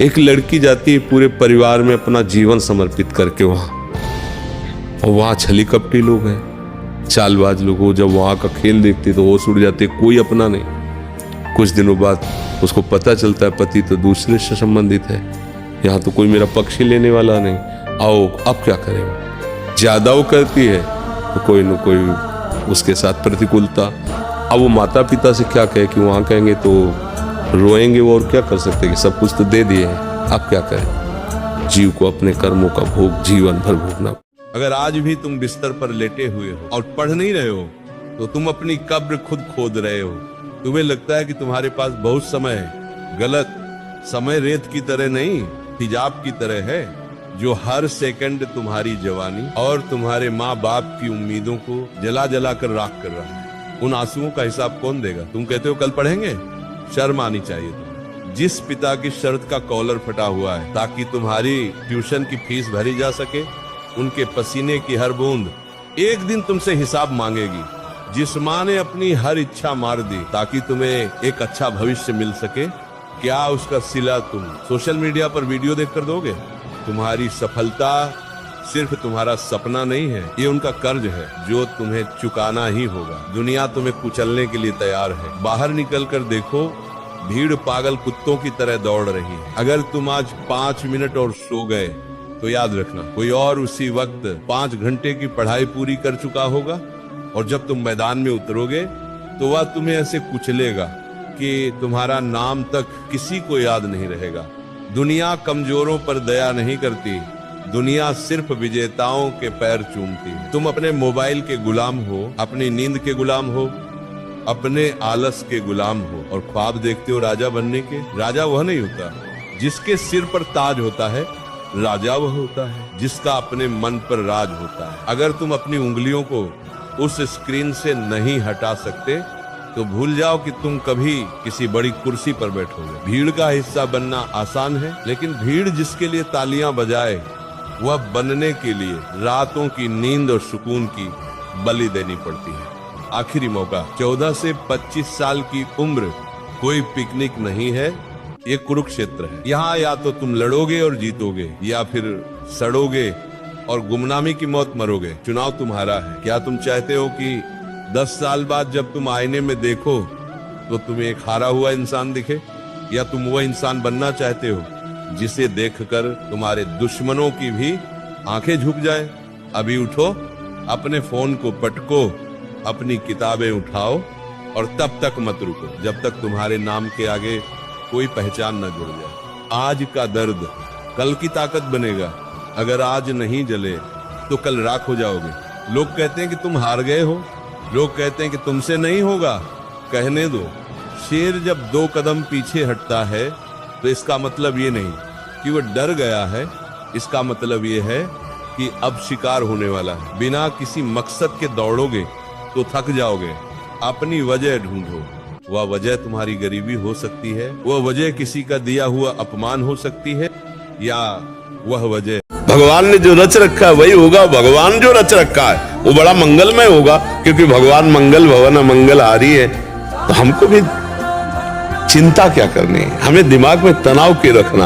एक लड़की जाती है पूरे परिवार में अपना जीवन समर्पित करके वहां, और वहां छली कपटी लोग हैं, चालबाज लोग हो। जब वहां का खेल देखते तो होश उड़ जाते, कोई अपना नहीं। कुछ दिनों बाद उसको पता चलता है पति तो दूसरे से संबंधित है, यहाँ तो कोई मेरा पक्ष ही लेने वाला नहीं। आओ अब क्या करें। ज्यादा वो करती है तो कोई न कोई उसके साथ प्रतिकूलता। अब वो माता पिता से क्या कहे, कि वहां कहेंगे तो रोएंगे वो, और क्या कर सकते कि सब कुछ तो दे दिए हैं, अब क्या करें। जीव को अपने कर्मों का भोग जीवन भर भोगना। अगर आज भी तुम बिस्तर पर लेटे हुए हो और पढ़ नहीं रहे हो तो तुम अपनी कब्र खुद खोद रहे हो। तुम्हें लगता है कि तुम्हारे पास बहुत समय है, गलत। समय रेत की तरह नहीं, हिजाब की तरह है, जो हर सेकंड तुम्हारी जवानी और तुम्हारे माँ बाप की उम्मीदों को जला जला कर राख कर रहा है। उन आंसुओं का हिसाब कौन देगा। तुम कहते हो कल पढ़ेंगे, शर्म आनी चाहिए तुम्हें। जिस पिता की शर्ट का कॉलर फटा हुआ है ताकि तुम्हारी ट्यूशन की फीस भरी जा सके, उनके पसीने की हर बूंद एक दिन तुमसे हिसाब मांगेगी। जिस माँ ने अपनी हर इच्छा मार दी ताकि तुम्हें एक अच्छा भविष्य मिल सके, क्या उसका सिला तुम सोशल मीडिया पर वीडियो देखकर दोगे। तुम्हारी सफलता सिर्फ तुम्हारा सपना नहीं है, ये उनका कर्ज है जो तुम्हें चुकाना ही होगा। दुनिया तुम्हें कुचलने के लिए तैयार है। बाहर निकल कर देखो, भीड़ पागल कुत्तों की तरह दौड़ रही है। अगर तुम आज 5 मिनट और सो गए तो याद रखना कोई और उसी वक्त 5 घंटे की पढ़ाई पूरी कर चुका होगा, और जब तुम मैदान में उतरोगे तो वह तुम्हें ऐसे कुचलेगा कि तुम्हारा नाम तक किसी को याद नहीं रहेगा। दुनिया कमजोरों पर दया नहीं करती, दुनिया सिर्फ विजेताओं के पैर चूमती है। तुम अपने मोबाइल के गुलाम हो, अपनी नींद के गुलाम हो, अपने आलस के गुलाम हो, और ख्वाब देखते हो राजा बनने के। राजा वह नहीं होता जिसके सिर पर ताज होता है, राजा वह होता है जिसका अपने मन पर राज होता है। अगर तुम अपनी उंगलियों को उस स्क्रीन से नहीं हटा सकते तो भूल जाओ कि तुम कभी किसी बड़ी कुर्सी पर बैठोगे। भीड़ का हिस्सा बनना आसान है, लेकिन भीड़ जिसके लिए तालियां बजाए वह बनने के लिए रातों की नींद और सुकून की बलि देनी पड़ती है। आखिरी मौका, 14 से 25 साल की उम्र कोई पिकनिक नहीं है, ये कुरुक्षेत्र है। यहाँ या तो तुम लड़ोगे और जीतोगे, या फिर सड़ोगे और गुमनामी की मौत मरोगे। चुनाव तुम्हारा है। क्या तुम चाहते हो कि 10 साल बाद जब तुम आईने में देखो तो तुम्हें एक हारा हुआ इंसान दिखे, या तुम वह इंसान बनना चाहते हो जिसे देखकर तुम्हारे दुश्मनों की भी आंखें झुक जाए। अभी उठो, अपने फोन को पटको, अपनी किताबें उठाओ, और तब तक मत रुको जब तक तुम्हारे नाम के आगे कोई पहचान न जुड़ जाए। आज का दर्द कल की ताकत बनेगा। अगर आज नहीं जले तो कल राख हो जाओगे। लोग कहते हैं कि तुम हार गए हो, लोग कहते हैं कि तुमसे नहीं होगा। कहने दो, शेर जब 2 कदम पीछे हटता है तो इसका मतलब ये नहीं कि वह डर गया है, इसका मतलब ये है कि अब शिकार होने वाला है। बिना किसी मकसद के दौड़ोगे तो थक जाओगे। अपनी वजह ढूंढो। वह वजह तुम्हारी गरीबी हो सकती है, वह वजह किसी का दिया हुआ अपमान हो सकती है, या वह वजह भगवान ने जो रच रखा है वही होगा। भगवान जो रच रखा है वो बड़ा मंगलमय होगा, क्योंकि भगवान मंगल भवन मंगलहारी है। तो हमको भी चिंता क्या करनी है, हमें दिमाग में तनाव क्यों रखना।